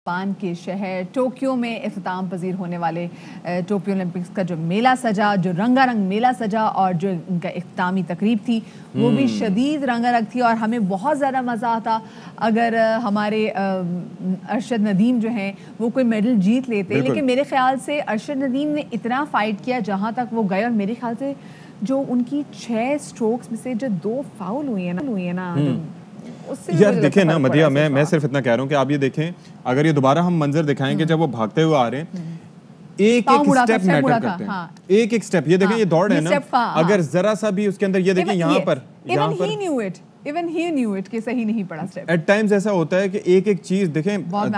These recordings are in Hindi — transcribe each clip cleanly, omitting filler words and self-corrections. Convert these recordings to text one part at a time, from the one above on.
जापान के शहर टोक्यो में इख्तिताम पजीर होने वाले टोक्यो ओलंपिक्स का जो मेला सजा, जो रंगारंग मेला सजा और जो इनका इख्तितामी तकरीब थी वो भी शदीद रंगारंग थी और हमें बहुत ज़्यादा मज़ा आता अगर हमारे अरशद नदीम जो हैं वो कोई मेडल जीत लेते। लेकिन मेरे ख्याल से अरशद नदीम ने इतना फ़ाइट किया जहाँ तक वो गए और मेरे ख्याल से जो उनकी 6 स्ट्रोक्स में से जो 2 फाउल हुई है ना यार देखें ना मदिया, मैं सिर्फ इतना कह रहा हूँ कि आप ये देखें, अगर ये दोबारा हम मंजर दिखाएंगे जब वो भागते हुए आ रहे हैं, एक एक स्टेप मैटर करते हैं, एक एक स्टेप। ये देखें ये दौड़ है ना, अगर जरा सा भी उसके अंदर ये देखें यहाँ पर Even he knew it कि सही नहीं पड़ा स्टेप। एट टाइम्स ऐसा होता है कि एक एक चीज देखें,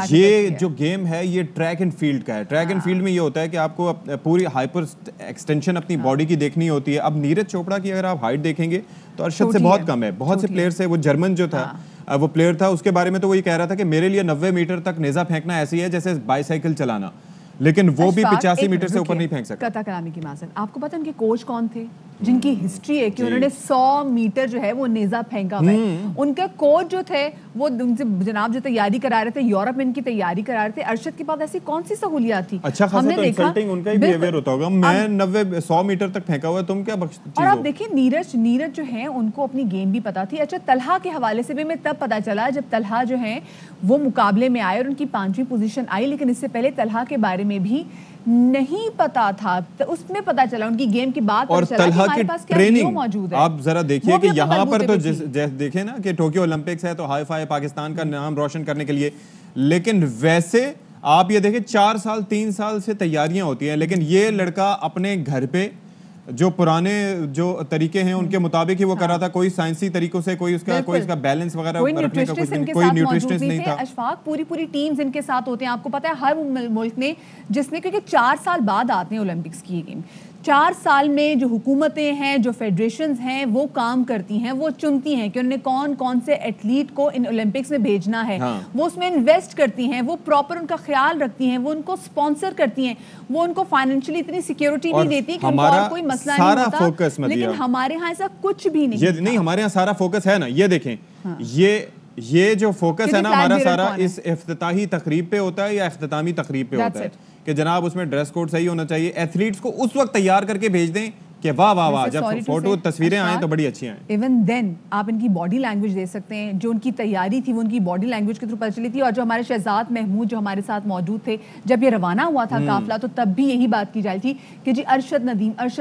ये जो गेम है ये ट्रैक एंड फील्ड का है। ट्रैक एंड फील्ड में ये होता है कि आपको पूरी हाइपर एक्सटेंशन अपनी बॉडी की देखनी होती है। अब नीरज चोपड़ा की अगर आप हाइट देखेंगे तो अरशद से बहुत कम है। बहुत से प्लेयर से, वो जर्मन जो था वो प्लेयर था, उसके बारे में तो वो ये कह रहा था कि मेरे लिए 90 मीटर तक नेजा फेंकना ऐसी है जैसे बाईसाइकिल चलाना, लेकिन वो भी 85 मीटर से ऊपर नहीं फेंक सकता। कता कलामी की माज़न, आपको पता है उनके कोच कौन थे जिनकी हिस्ट्री है कि उन्होंने 100 मीटर जो है वो नेजा फेंका हुआ है। उनके कोच जो थे वो उनसे जनाब जो तैयारी करा रहे थे, यूरोप में इनकी तैयारी करा रहे थे। अरशद के पास ऐसी कौन सी सहूलियत थी? अच्छा खासा तो इंसल्टिंग उनका ही बिहेवियर होता होगा। मैं 90-100 मीटर तक फेंका हुआ है, तुम क्या बख्श। और आप देखिए नीरज जो है उनको अपनी गेम भी पता थी। अच्छा, तलहा के हवाले से भी मैं तब पता चला जब तलहा जो है वो मुकाबले में आए और उनकी 5वीं पोजीशन आई, लेकिन इससे पहले तलहा के बारे में भी नहीं पता था। तो उसमें पता चला उनकी गेम की बात और चला तलहा कि की ट्रेनिंग मौजूद है। आप जरा देखिए कि यहाँ पर तो देखें ना कि टोक्यो ओलंपिक्स है तो हाई फाई पाकिस्तान का नाम रोशन करने के लिए, लेकिन वैसे आप ये देखें 4 साल 3 साल से तैयारियां होती हैं, लेकिन ये लड़का अपने घर पे जो पुराने जो तरीके हैं उनके मुताबिक ही वो कर रहा था। कोई साइंसी तरीकों से कोई इसका बैलेंस वगैरह रखने का कोई न्यूट्रिशनिस्ट नहीं था। अशफाक पूरी टीम्स इनके साथ होते हैं। आपको पता है हर मुल्क ने जिसने, क्योंकि 4 साल बाद आते हैं ओलंपिक्स की गेम, 4 साल में जो हुकूमतें हैं, जो फेडरेशंस हैं, वो काम करती हैं, वो चुनती हैं कि उन्होंने कौन कौन से एथलीट को इन ओलंपिक्स में भेजना है। वो उसमें इन्वेस्ट करती हैं, वो प्रॉपर उनका ख्याल रखती हैं, वो उनको स्पॉन्सर करती हैं, वो उनको फाइनेंशियली इतनी सिक्योरिटी नहीं देती कि उनको और कोई मसला नहीं होता। फोकस लेकिन हमारे यहाँ ऐसा कुछ भी नहीं हमारे यहाँ सारा फोकस है ना, ये देखें ये जो फोकस है ना हमारा सारा इस इफ्तिताही तकरीब पे होता है या इख्तितामी तकरीब पे होता है कि जनाब उसमें ड्रेस कोड सही होना चाहिए। एथलीट्स को उस वक्त तैयार करके भेज दें कि वाह वाह वाह, जब फोटो तस्वीरें आए तो बड़ी अच्छी आए। इवन देन आप इनकी बॉडी लैंग्वेज दे सकते हैं, जो उनकी तैयारी थी वो उनकी बॉडी लैंग्वेज के थ्रू पता चली थी। और जो हमारे शहजाद महमूद जो हमारे साथ मौजूद थे जब ये रवाना हुआ था काफिला, तो तब भी यही बात की जा रही थी कि जी अरशद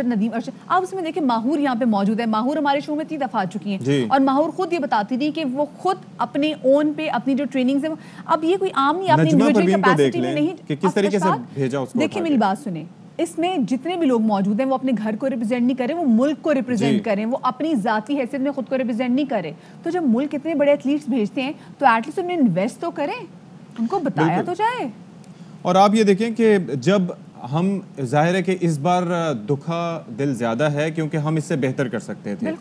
नदीम। आप उसमें देखिए माहूर यहाँ पे मौजूद है। माहूर हमारे शो में 3 दफा आ चुकी हैं और माहूर खुद ये बताती थी कि वो खुद अपने ओन पे अपनी जो ट्रेनिंग है, अब ये कोई आम नहीं, अपनी इंडिविजुअल कैपेसिटी में नहीं। किस तरीके से भेजा उसको? देखिए मेरी बात सुने, इसमें जितने भी लोग मौजूद हैं वो अपने घर को रिप्रेजेंट नहीं करें, वो मुल्क को रिप्रेजेंट करें, वो अपनी जाती हैसियत में खुद को रिप्रेजेंट नहीं करें। तो जब मुल्क इतने बड़े एथलीट्स भेजते हैं तो एटलीस्ट उन्हें इन्वेस्ट तो करें, उनको बताया तो जाए। और आप ये देखें कि जब हम, जाहिर है कि इस बार दुखा दिल ज्यादा है क्योंकि हम इससे बेहतर कर सकते थे।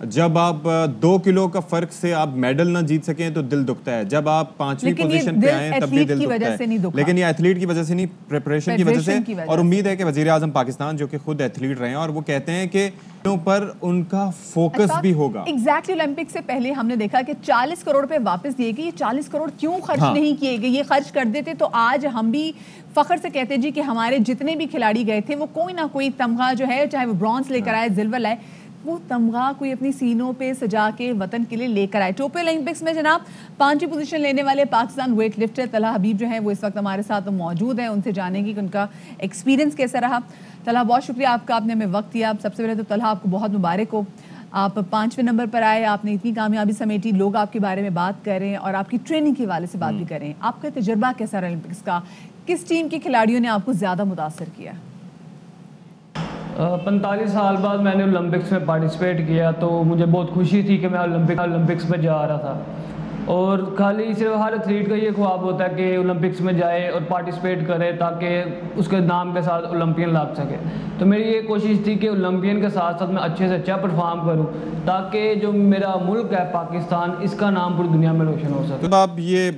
जब आप 2 किलो का फर्क से आप मेडल ना जीत सकें तो दिल दुखता है। जब आप 5वीं पोजीशन पे आए तब भी दिल दुखता है, लेकिन ये एथलीट की वजह से नहीं, प्रिपरेशन की वजह से। और उम्मीद है कि वजीर आजम पाकिस्तान जो कि खुद एथलीट रहे हैं और वो कहते हैं कि पर उनका फोकस भी होगा। एग्जैक्टली ओलंपिक से पहले हमने देखा कि 40 करोड़ रुपए वापस दिए गए। ये 40 करोड़ क्यों खर्च नहीं किए गए? ये खर्च कर देते तो आज हम भी फख्र से कहते जी कि हमारे जितने भी खिलाड़ी गए थे वो कोई ना कोई तमगा जो है, चाहे वो ब्रॉन्ज लेकर आए, सिल्वर लाए, वो तमगा कोई अपनी सीनों पे सजा के वतन के लिए लेकर आए। टोक्यो ओलंपिक्स में जनाब 5वीं पोजीशन लेने वाले पाकिस्तान वेट लिफ्टर तलहा हबीब जो है वो इस वक्त हमारे साथ मौजूद है। उनसे जानेंगे कि उनका एक्सपीरियंस कैसा रहा। तलहा, बहुत शुक्रिया आपका, आपने हमें वक्त दिया। सबसे पहले तो तलहा आपको बहुत मुबारक हो, आप 5वें नंबर पर आए, आपने इतनी कामयाबी समेटी, लोग आपके बारे में बात कर रहे हैं और आपकी ट्रेनिंग के हवाले से बात भी कर रहे हैं। आपका तजुर्बा कैसा रहा ओलंपिक्स का? किस टीम के खिलाड़ियों ने आपको ज़्यादा मुतासर किया? 45 साल बाद मैंने ओलंपिक्स में पार्टिसिपेट किया तो मुझे बहुत खुशी थी कि मैं ओलंपिक्स में जा रहा था। और खाली सिर्फ हर एथलीट का ये ख्वाब होता है कि ओलंपिक्स में जाए और पार्टिसिपेट करे ताकि उसके नाम के साथ ओलंपियन लग सके। तो मेरी ये कोशिश थी कि ओलंपियन के साथ साथ मैं अच्छे से अच्छा परफॉर्म करूं ताकि जो मेरा मुल्क है पाकिस्तान, इसका नाम पूरी दुनिया में रोशन हो सके। जब आप ये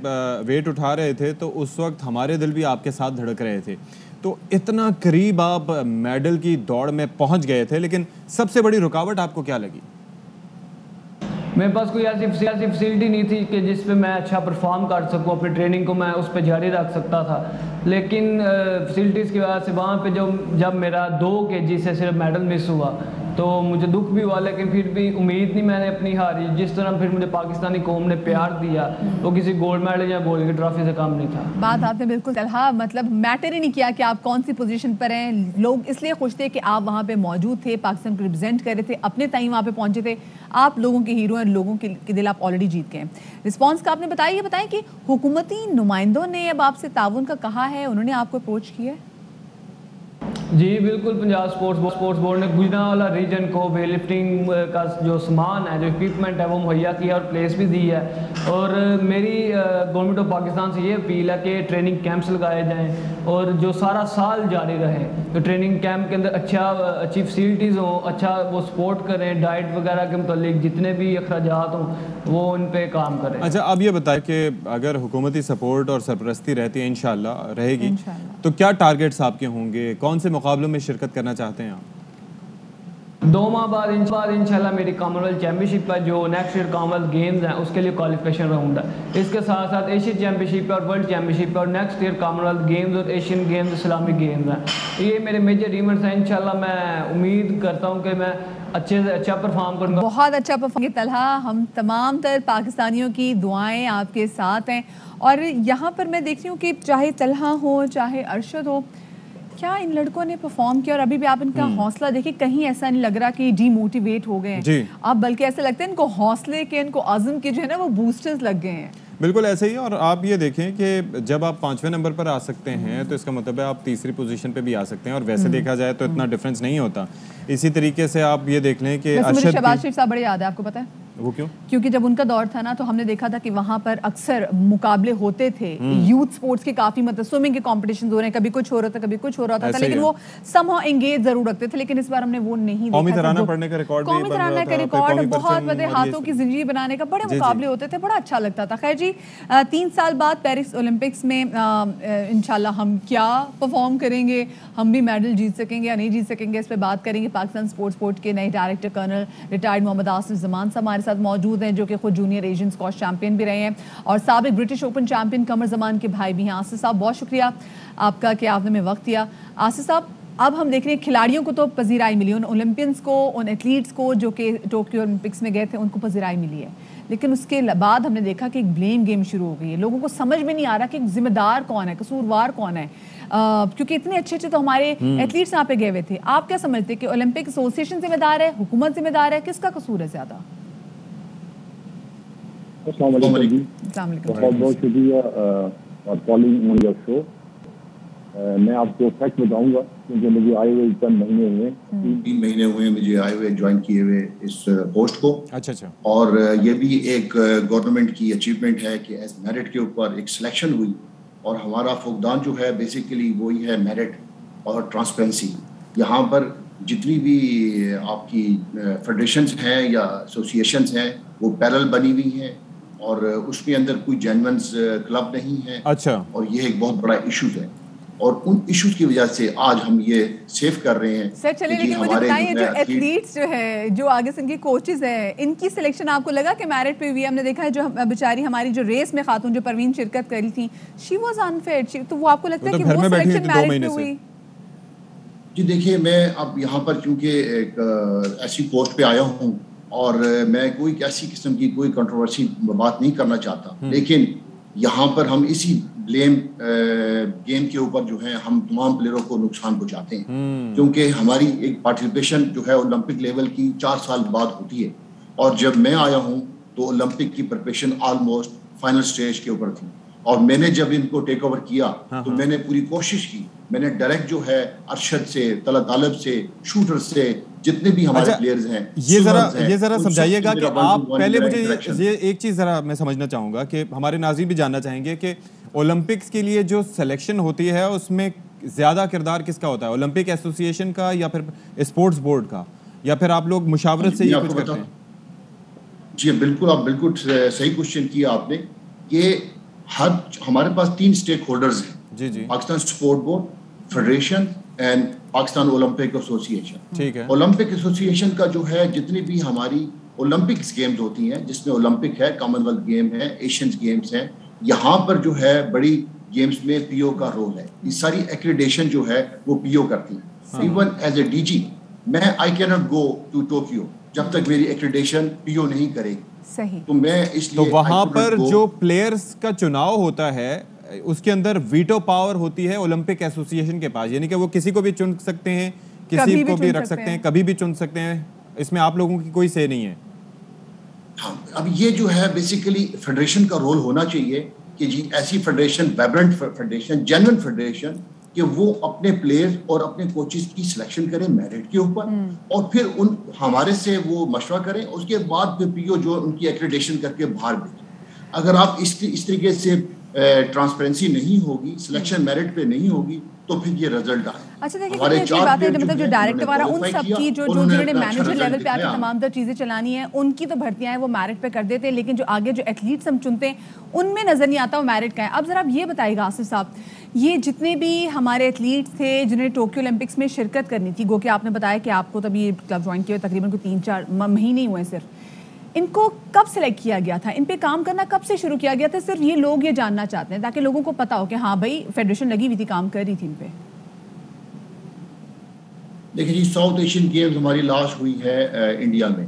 वेट उठा रहे थे तो उस वक्त हमारे दिल भी आपके साथ धड़क रहे थे, तो इतना करीब आप मेडल की दौड़ में पहुंच गए थे, लेकिन सबसे बड़ी रुकावट आपको क्या लगी? मेरे पास कोई ऐसी फैसिलिटी नहीं थी कि जिस पे मैं अच्छा परफॉर्म कर सकूं, अपनी ट्रेनिंग को मैं उस पर जारी रख सकता था। लेकिन फैसिलिटीज़ की वजह से वहाँ पे जब मेरा 2 kg से सिर्फ मेडल मिस हुआ तो मुझे दुख भी हुआ, लेकिन फिर भी उम्मीद नहीं मैंने अपनी हारी। जिस तरह फिर मुझे पाकिस्तानी कौम ने प्यार दिया वो किसी गोल्ड मेडल या गोल्ड की ट्रॉफी से कम नहीं था। बात आपने बिल्कुल तलहा, मतलब मैटर ही नहीं किया कि आप कौन सी पोजीशन पर हैं। लोग इसलिए खुश थे कि आप वहाँ पे मौजूद थे, पाकिस्तान को रिप्रेजेंट कर रहे थे, अपने टाइम वहाँ पे पहुँचे थे। आप लोगों के हीरो हैं, लोगों के दिल आप ऑलरेडी जीत गए। रिस्पॉन्स का आपने बताया, ये बताएं कि हुकूमती नुमाइंदों ने अब आपसे ताउन का कहा है, उन्होंने आपको अप्रोच किया है? जी बिल्कुल, पंजाब स्पोर्ट्स बोर्ड ने गुजरांवाला रीजन को वेट लिफ्टिंग का जो सामान है, जो इक्विपमेंट है वो मुहैया किया और प्लेस भी दी है। और मेरी गवर्नमेंट ऑफ पाकिस्तान से ये अपील है कि ट्रेनिंग कैंप्स लगाए जाएं और जो सारा साल जारी रहे। तो ट्रेनिंग कैंप के अंदर अच्छी फैसिलिटीज़ हों, अच्छा वो सपोर्ट करें, डाइट वगैरह के मतलब जितने भी अखराजात हों वो उन पे काम करें। अच्छा, अब ये बताएं कि अगर हुकूमती सपोर्ट और सरपरस्ती रहती है, इंशाल्लाह रहेगी, तो क्या टारगेट्स आपके होंगे? कौन से मुकाबलों में शिरकत करना चाहते हैं आप? 2 माह बाद इंशाल्लाह मेरी कॉमनवेल्थ चैम्पियनशिप है, जो नेक्स्ट ईयर कॉमनवेल्थ गेम्स हैं उसके लिए क्वालिफिकेशन राउंड है। इसके साथ साथ एशियन चैम्पियनशिप और वर्ल्ड चैम्पियनशिप और नेक्स्ट ईयर कॉमनवेल्थ गेम्स और एशियन गेम्स, इस्लामिक गेम्स हैं। ये मेरे मेजर इवेंट्स हैं। इंशाल्लाह मैं उम्मीद करता हूँ कि मैं अच्छे से अच्छा परफॉर्म करूँगा। बहुत अच्छा परफॉर्म। तलहा, हम तमाम तर पाकिस्तानियों की दुआएं आपके साथ हैं। और यहाँ पर मैं देख रही हूँ कि चाहे तलहा हो चाहे अरशद हो, क्या इन लड़कों ने परफॉर्म किया और अभी भी आप इनका हौसला देखिए, कहीं ऐसा नहीं लग रहा कि डीमोटिवेट हो गए हैं आप, बल्कि ऐसा लगता है इनको हौसले के, इनको आज़म के जो है ना वो बूस्टर्स लग गए हैं। बिल्कुल ऐसे ही। और आप ये देखें कि जब आप 5वें नंबर पर आ सकते हैं तो इसका मतलब है आप तीसरी पोजीशन पे भी आ सकते हैं, और वैसे देखा जाए तो इतना डिफरेंस नहीं होता। इसी तरीके से आप ये देख लें कि मुझे शहबाज शरीफ साहब बड़े याद है, आपको पता है वो क्यों? क्योंकि जब उनका दौर था ना तो हमने देखा था कि वहाँ पर अक्सर मुकाबले होते थे यूथ स्पोर्ट्स के, काफी मतलब स्विमिंग के कॉम्पिटिशन हो रहे हैं, कभी कुछ हो रहा था कभी कुछ हो रहा था, लेकिन वो समहाउ एंगेज जरूर रखते थे। लेकिन इस बार हमने वो नहीं देखा। कौमी तराना पढ़ने का रिकॉर्ड, कौमी तराना का रिकॉर्ड, बहुत बड़े हाथों की जिंदगी बनाने का बड़े मुकाबले होते थे, बड़ा अच्छा लगता था। खैर जी, 3 साल बाद पेरिस ओलंपिक्स में इंशाल्लाह हम क्या परफॉर्म करेंगे, हम भी मेडल जीत सकेंगे या नहीं जीत सकेंगे, इस पर बात करेंगे। पाकिस्तान स्पोर्ट्स बोर्ड के नए director colonel retired Mohammad Asif Zaman साहब हमारे साथ मौजूद हैं, जो कि खुद जूनियर एशियन स्क्वॉश चैंपियन भी रहे हैं और साबिक ब्रिटिश ओपन चैंपियन कमर जमान के भाई भी हैं। आसिफ साहब, बहुत शुक्रिया आपका कि आपने में वक्त दिया। आसिफ साहब, अब हम देख रहे हैं खिलाड़ियों को तो पजीराई मिली, उन ओलंपियंस को, उन एथलीट्स को जो कि टोक्यो ओलंपिक्स में गए थे, उनको पजीराई मिली है। लेकिन उसके बाद हमने देखा कि एक ब्लेम गेम शुरू हो गई है। लोगों को समझ में नहीं आ रहा कि जिम्मेदार कौन है, कसूरवार कौन है, क्योंकि इतने अच्छे अच्छे तो हमारे एथलीट्स यहाँ पे गए हुए थे। आप क्या समझते हैं कि ओलंपिक एसोसिएशन जिम्मेदार है, हुकूमत जिम्मेदार है, किसका कसूर है ज्यादा? बहुत शुक्रिया for calling on your show. मैं आपको फैक्ट बताऊंगा क्योंकि मुझे आए हुए 3 महीने हुए, 3 महीने हुए मुझे आए हुए, ज्वाइन किए हुए इस पोस्ट को। अच्छा। और ये भी एक गवर्नमेंट की अचीवमेंट है कि एज मेरिट के ऊपर एक सिलेक्शन हुई, और हमारा फुकदान जो है बेसिकली वही है मेरिट और ट्रांसपेरेंसी। यहाँ पर जितनी भी आपकी फेडरेशंस हैं या एसोसिएशंस हैं वो पैरेलल बनी हुई हैं और उसके अंदर कोई जेन्युइन क्लब नहीं है। अच्छा। और ये एक बहुत बड़ा इशू है और उन इश्यूज की वजह से आज हम ये सेव कर रहे हैं। सर चलिए, लेकिन मुझे बताइए जो एथलीट्स जो है, जो आगे से इनकी कोचेस हैं, इनकी सिलेक्शन आपको लगा कि मेरिट पे हुई है? हमने देखा है जो बेचारी हमारी जो रेस में खातून जो परवीन शिरकत करी थी, शी वाज अनफेयर, तो वो आपको लगता है कि वो सिलेक्शन मेरिट पे हुई? जी देखिए, मैं अब यहाँ पर चूंकि एक ऐसी पोस्ट पे आया हूँ और मैं कोई ऐसी किस्म की कोई कंट्रोवर्सी बात नहीं करना चाहता, लेकिन यहाँ पर हम इसी ब्लेम गेम के ऊपर जो है हम तमाम प्लेयरों को नुकसान पहुंचाते हैं, क्योंकि हमारी एक पार्टिसिपेशन जो है ओलंपिक लेवल की 4 साल बाद होती है। और जब मैं आया हूँ तो ओलंपिक की प्रिपरेशन ऑलमोस्ट फाइनल स्टेज के ऊपर थी, और मैंने जब इनको टेक ओवर किया तो मैंने पूरी कोशिश की, मैंने डायरेक्ट जो है अरशद से, तला तालब से, शूटर से, जितने भी हमारे प्लेयर्स हैं, ये जरा समझाइएगा कि आप पहले मुझे ये एक चीज जरा मैं समझना चाहूंगा कि हमारे नाज़रीन भी जानना चाहेंगे कि ओलंपिक्स के लिए जो सिलेक्शन होती है उसमें ज्यादा किरदार किसका होता है, ओलंपिक एसोसिएशन का या फिर स्पोर्ट्स बोर्ड का, या फिर आप लोग मुशावरत से ये कुछ करते हैं? जी बिल्कुल, आप बिल्कुल सही क्वेश्चन किया आपने कि हमारे पास 3 स्टेक होल्डर्स हैं। जी। Pakistan sport board, federation and Pakistan Olympic association. ठीक है। ओलंपिक एसोसिएशन का जो है जितनी भी हमारी ओलंपिक्स गेम्स होती हैं, जिसमें ओलंपिक है, कॉमनवेल्थ गेम है, एशियंस गेम्स हैं, यहाँ पर जो है बड़ी गेम्स में पीओ का रोल है। ये सारी एक्रेडिटेशन जो है वो पीओ करती है। इवन एज ए डीजी मैं I can not go to Tokyo जब तक मेरी एक्रेडिटेशन पीओ नहीं करेगी। सही। तो मैं इसलिए तो वहां पर जो प्लेयर्स का चुनाव होता है उसके अंदर वीटो पावर होती है ओलंपिक एसोसिएशन के पास, यानी कि वो किसी को भी चुन सकते हैं, किसी को भी रख सकते हैं, कभी भी चुन सकते हैं, इसमें आप लोगों की कोई से नहीं है। हाँ, अब ये जो है बेसिकली फेडरेशन का रोल होना चाहिए कि जी ऐसी federation, vibrant federation, genuine federation, कि वो अपने प्लेयर्स और अपने कोचेस की सिलेक्शन करें मेरिट के ऊपर, और फिर उन हमारे से वो मशवरा करें, उसके बाद फिर पीओ जो उनकी एक्रेडिटेशन करके बाहर भेजें। अगर आप इस तरीके से ट्रांसपेरेंसी नहीं होगी, सिलेक्शन मेरिट पे नहीं होगी, तो फिर ये रिजल्ट आए। अच्छा देखिए, कितनी अच्छी बात है, मतलब जो डायरेक्टर वाला उन सब की जो जिन्होंने मैनेजर लेवल पे आके तमाम तर चीजें चलानी है, उनकी तो भर्तियां हैं वो मेरिट पे कर देते हैं, लेकिन जो आगे जो एथलीट्स हम चुनते हैं उनमें नजर नहीं आता वो मेरिट का है। अब जरा आप ये बताइएगा आसिफ साहब, ये जितने भी हमारे एथलीट्स थे जिन्हें टोक्यो ओलंपिक्स में शिरकत करनी थी, गो के आपने बताया कि आपको तभी क्लब ज्वाइन किया तकरीबन को 3-4 महीने हुए सिर्फ, इनको कब सिलेक्ट किया गया था, इन पे काम करना कब से शुरू किया गया था? सिर्फ ये लोग ये जानना चाहते हैं ताकि लोगों को पता हो कि हाँ भाई फेडरेशन लगी हुई थी, काम कर रही थी इन पे। देखिए जी, साउथ एशियन गेम्स हमारी लास्ट हुई है इंडिया में,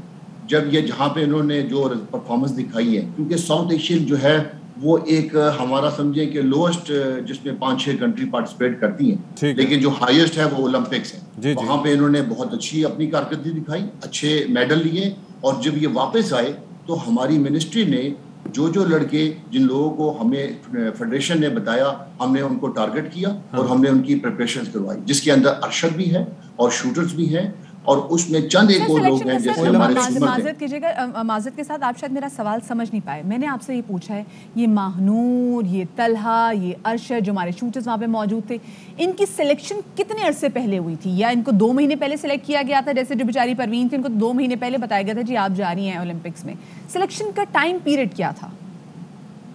जब ये जहाँ पे इन्होंने जो परफॉर्मेंस दिखाई है, क्योंकि साउथ एशियन जो है वो एक हमारा समझे कि लोएस्ट जिसमें 5-6 कंट्री पार्टिसिपेट करती हैं, लेकिन जो हाईएस्ट है वो ओलंपिक्स है। वहाँ पे इन्होंने बहुत अच्छी अपनी कारकर्दगी दिखाई, अच्छे मेडल लिए, और जब ये वापस आए तो हमारी मिनिस्ट्री ने जो लड़के जिन लोगों को हमें फेडरेशन ने बताया, हमने उनको टारगेट किया और हमने उनकी प्रिपरेशन करवाई, जिसके अंदर अरशद भी है और शूटर्स भी हैं, और उसमें चंद एक और लोग हैं जैसे हमारे माजरत कीजिएगा, माजरत के साथ आप शायद मेरा सवाल समझ नहीं पाए। मैंने आपसे ये पूछा है, ये माहनूर, ये तलहा, ये अरशद जो हमारे शूटर्स वहाँ पे मौजूद थे, इनकी सिलेक्शन कितने अरसे पहले हुई थी, या इनको 2 महीने पहले सिलेक्ट किया गया था? जैसे जो बेचारी परवीन थी, इनको 2 महीने पहले बताया गया था जी आप जा रही हैं ओलंपिक्स में। सिलेक्शन का टाइम पीरियड क्या था?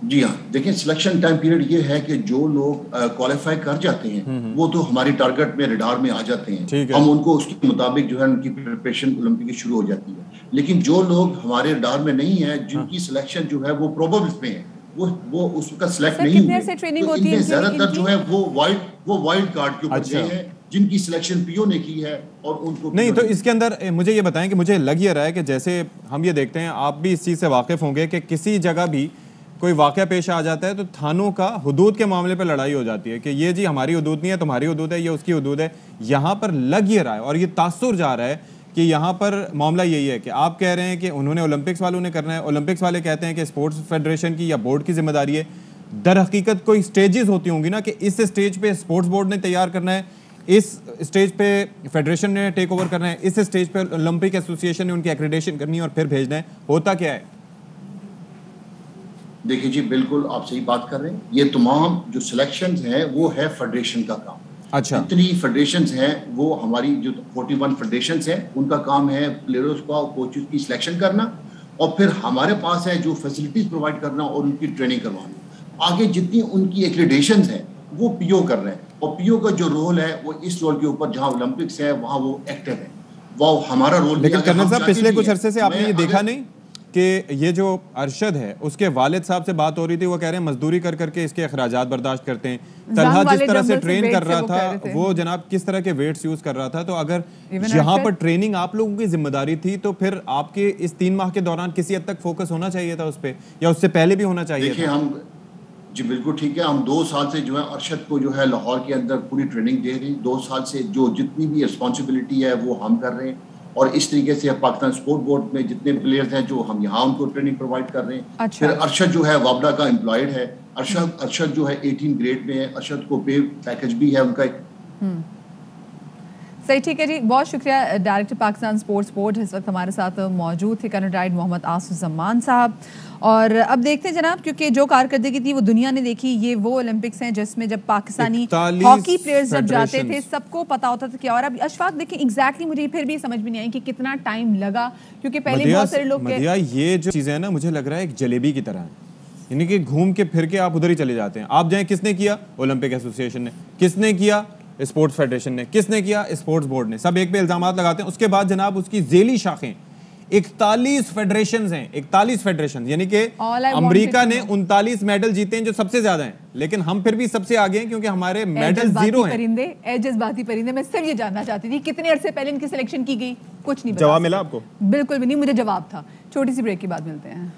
जी हाँ, देखिए सिलेक्शन टाइम पीरियड ये है कि जो लोग क्वालिफाई कर जाते हैं वो तो हमारी टारगेट में, रडार में आ जाते हैं, हम उनको उसके मुताबिक जो है उनकी प्रिपरेशन ओलंपिक की शुरू हो जाती है। लेकिन जो लोग हमारे रडार में नहीं है, जिनकी सिलेक्शन जो है वो प्रोबेबल्स में है, वो उसका सिलेक्ट नहीं हुए, तो इनमें ज्यादातर जो है वो वाइल्ड कार्ड के ऊपर गए हैं, जिनकी सिलेक्शन पीओ ने की है और उनको नहीं। तो इसके अंदर मुझे ये बताएं कि मुझे लग ये रहा है कि जैसे हम ये देखते हैं, आप भी इस चीज़ से वाकिफ होंगे कि किसी जगह भी कोई वाक़या पेश आ जाता है तो थानों का हुदूद के मामले पर लड़ाई हो जाती है कि ये जी हमारी हुदूद नहीं है, तुम्हारी हुदूद है, ये उसकी हुदूद है। यहाँ पर लग ये रहा है और ये तासुर जा रहा है कि यहाँ पर मामला यही है कि आप कह रहे हैं कि उन्होंने ओलंपिक्स वालों ने करना है, ओलंपिक्स वाले कहते हैं कि स्पोर्ट्स फेडरेशन की या बोर्ड की जिम्मेदारी है। दर हकीकत कोई स्टेजेस होती होंगी ना कि इस स्टेज पे स्पोर्ट्स बोर्ड ने तैयार करना है, इस स्टेज पे फेडरेशन ने टेक ओवर करना है, इस स्टेज पे ओलंपिक एसोसिएशन ने उनकी एक्रेडिटेशन करनी है और फिर भेजना है। होता क्या है? देखिए जी, बिल्कुल आप सही बात कर रहे हैं। ये तमाम जो सिलेक्शंस हैं वो है फेडरेशन का काम। अच्छा, जितनी फेडरेशंस हैं वो हमारी जो 41 फेडरेशंस हैं उनका काम है प्लेयर्स का, कोचेस की सिलेक्शन करना, और फिर हमारे पास है जो फैसिलिटीज प्रोवाइड करना और उनकी ट्रेनिंग करवाना। आगे जितनी उनकी एक्रेडिटेशंस हैं वो पीओ कर रहे हैं, और पीओ का जो रोल है वो इस रोल के ऊपर, जहाँ ओलंपिक्स है वहाँ वो एक्टिव है, वो हमारा रोल। लेकिन कर्नल साहब, पिछले कुछ अरसे से आपने ये देखा नहीं कि ये जो अरशद है उसके वालिद साहब से बात हो रही थी, वो कह रहे हैं मजदूरी कर करके इसके अखराजात बर्दाश्त करते हैं। तलहा जिस तरह से ट्रेन कर रहा था, वो जनाब किस तरह के वेट्स यूज कर रहा था, तो अगर यहाँ पर ट्रेनिंग आप लोगों की जिम्मेदारी थी तो फिर आपके इस 3 माह के दौरान किसी हद तक फोकस होना चाहिए था उस पर, या उससे पहले भी होना चाहिए? देखिए हम जी बिल्कुल ठीक है, हम 2 साल से जो है अरशद को जो है लाहौर के अंदर पूरी ट्रेनिंग दे रहे हैं। 2 साल से जो जितनी भी रिस्पॉन्सिबिलिटी है वो हम कर रहे हैं, और इस तरीके से पाकिस्तान स्पोर्ट बोर्ड में जितने प्लेयर्स हैं जो हम यहाँ उनको ट्रेनिंग प्रोवाइड कर रहे हैं। अच्छा। फिर अरशद जो है वाबडा का एम्प्लॉयड है, अरशद जो है 18 ग्रेड में है, अरशद को पे पैकेज भी है उनका। सही, ठीक है जी, बहुत शुक्रिया। डायरेक्टर पाकिस्तान स्पोर्ट्स बोर्ड इस वक्त हमारे साथ मौजूद थे कर्नल राइड मोहम्मद आसिफ जमान साहब। और अब देखते हैं जनाब, क्योंकि जो कारकर्दगी थी वो दुनिया ने देखी। ये वो ओलंपिक्स हैं जिसमें जब पाकिस्तानी हॉकी प्लेयर्स जब जाते थे सबको पता होता था क्या। और अब अशफाक देखिए, एग्जैक्टली मुझे फिर भी समझ में नहीं आई कि कितना टाइम लगा, क्योंकि पहले बहुत सारे लोग ये जो चीजें हैं ना, मुझे लग रहा है एक जलेबी की तरह है, यानी कि घूम के फिर के आप उधर ही चले जाते हैं। आप जाएं, किसने किया? ओलंपिक एसोसिएशन ने। किसने किया? स्पोर्ट्स फेडरेशन ने। किसने किया? स्पोर्ट्स बोर्ड ने। सब एक पे इल्जाम लगाते हैं, उसके बाद जनाब उसकी जेली शाखें 41 फेडरेशन हैं, 41 फेडरेशन, यानी कि All I अमेरिका wanted ने to know. 39 मेडल जीते हैं जो सबसे ज्यादा हैं, लेकिन हम फिर भी सबसे आगे हैं क्योंकि हमारे मेडल जीरो हैं। जज्बाती परिंदे, मैं सिर्फ ये जानना चाहती थी कितने अरसे पहले इनकी सिलेक्शन की गई, कुछ नहीं जवाब मिला आपको? बिल्कुल भी नहीं, मुझे जवाब था। छोटी सी ब्रेक के बाद मिलते हैं।